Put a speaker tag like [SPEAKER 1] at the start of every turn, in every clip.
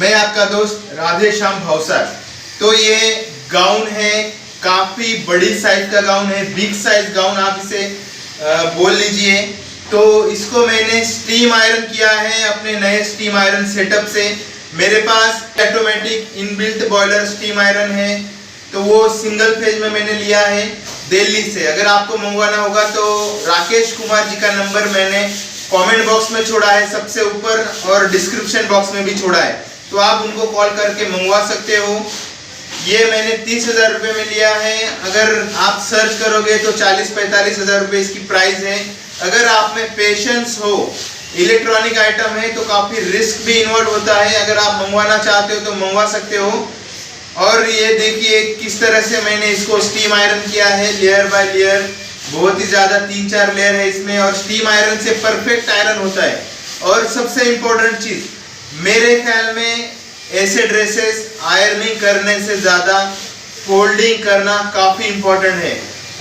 [SPEAKER 1] मैं आपका दोस्त राधेश्याम भावसर। तो ये गाउन है, काफी बड़ी साइज का गाउन है, बिग साइज गाउन आप इसे बोल लीजिए। तो इसको मैंने स्टीम आयरन किया है अपने नए स्टीम आयरन सेटअप से। मेरे pass automatic inbuilt boiler steam iron है, तो वो सिंगल फेज में मैंने लिया है दिल्ली से। अगर आपको मंगवाना होगा तो राकेश कुमार जी का नंबर मैंने कमेंट बॉक्स में छोड़ा है सबसे ऊपर, और डिस्क्रिप्शन बॉक्स में भी छोड़ा है, तो आप उनको कॉल करके मंगवा सकते हो। ये मैंने 30,000 रुपये में लिया है। अगर आप सर्च करोगे तो 40-45 हज़ार रुपये इसकी प्राइस है। अगर आप में पेशेंस हो, इलेक्ट्रॉनिक आइटम है तो काफ़ी रिस्क भी इन्वॉल्व होता है। अगर आप मंगवाना चाहते हो तो मंगवा सकते हो। और ये देखिए किस तरह से मैंने इसको स्टीम आयरन किया है, लेयर बाय लेयर, बहुत ही ज़्यादा 3-4 लेयर है इसमें, और स्टीम आयरन से परफेक्ट आयरन होता है। और सबसे इम्पोर्टेंट चीज़ मेरे ख्याल में, ऐसे ड्रेसेस आयरनिंग करने से ज़्यादा फोल्डिंग करना काफ़ी इम्पोर्टेंट है।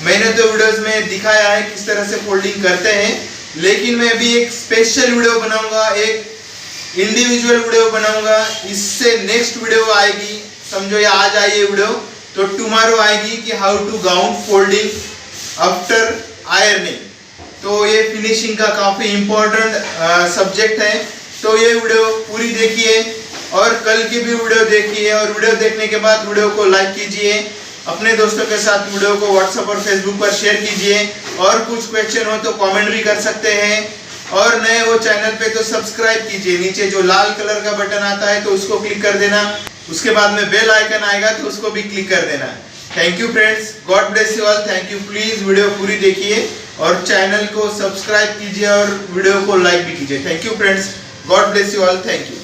[SPEAKER 1] मैंने तो वीडियोस में दिखाया है किस तरह से फोल्डिंग करते हैं, लेकिन मैं भी एक स्पेशल वीडियो बनाऊंगा, एक इंडिविजुअल वीडियो बनाऊंगा। इससे नेक्स्ट वीडियो आएगी, समझो ये आज आई ये वीडियो, तो टुमारो आएगी कि how to gown folding after ironing. तो ये फिनिशिंग का काफ़ी इम्पोर्टेंट सब्जेक्ट है। तो ये वीडियो पूरी देखिए और कल की भी वीडियो देखिए, और वीडियो देखने के बाद वीडियो को लाइक कीजिए, अपने दोस्तों के साथ वीडियो को व्हाट्सएप और फेसबुक पर शेयर कीजिए। और कुछ क्वेश्चन हो तो कमेंट भी कर सकते हैं। और नए हो चैनल पे तो सब्सक्राइब कीजिए, नीचे जो लाल कलर का बटन आता है तो उसको क्लिक कर देना, उसके बाद में बेल आइकन आएगा तो उसको भी क्लिक कर देना। Thank you friends, God bless you all, thank you. Please video पूरी देखिए और चैनल को सब्सक्राइब कीजिए और वीडियो को लाइक भी कीजिए। Thank you friends, God bless you all, thank you.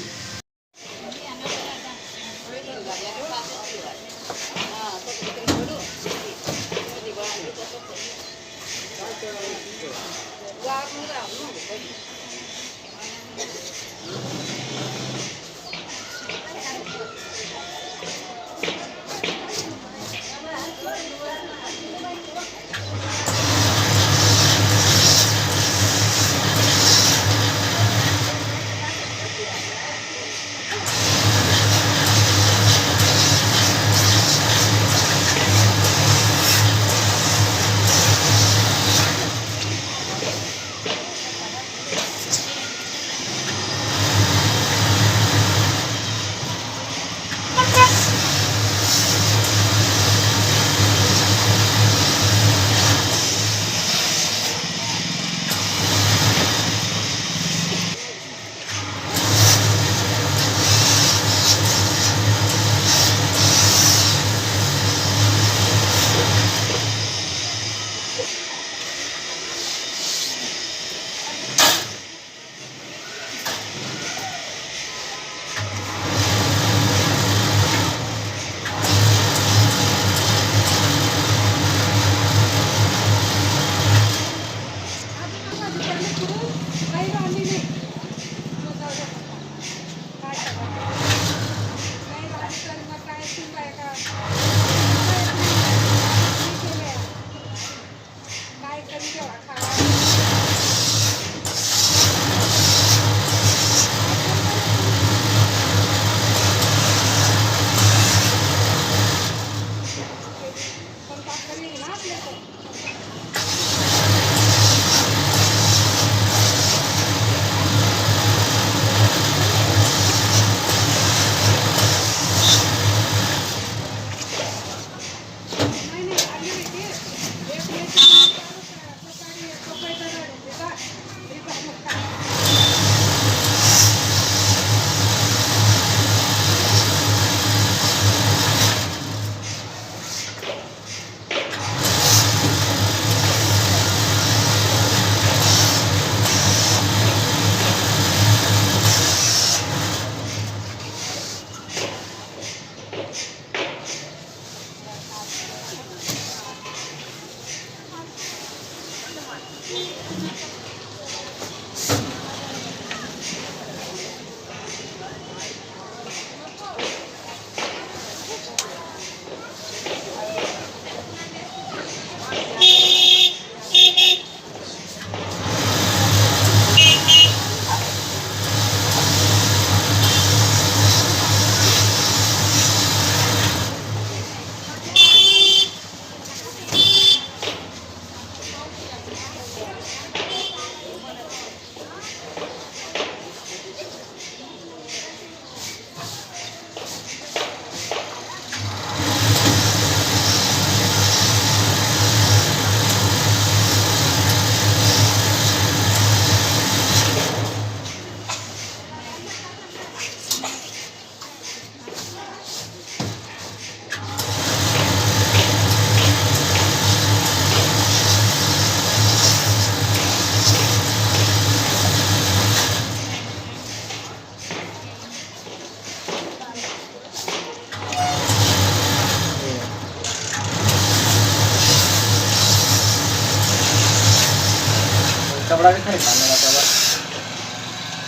[SPEAKER 2] कपडा भी खाली ताणला जातो बा.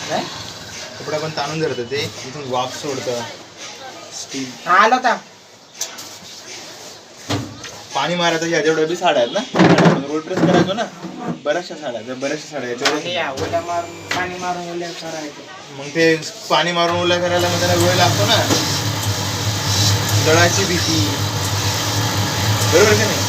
[SPEAKER 2] नाही
[SPEAKER 1] कपडा पण ताणून धरतं ते, इथून वाफ सोडतं स्टील.
[SPEAKER 2] आलो होता.
[SPEAKER 1] पाणी मारायचं ह्या जेवढ्या बी साड्या आहेत ना, रोल प्रेस करायचो ना, बऱ्याचशा साड्या
[SPEAKER 2] आणि या ओल्या मारून पाणी मारून ओल्या करायचं.
[SPEAKER 1] मग ते पाणी मारून ओल्या करायला मग त्याला वेळ लागतो ना, जळाची भीती, बरोबर की नाही.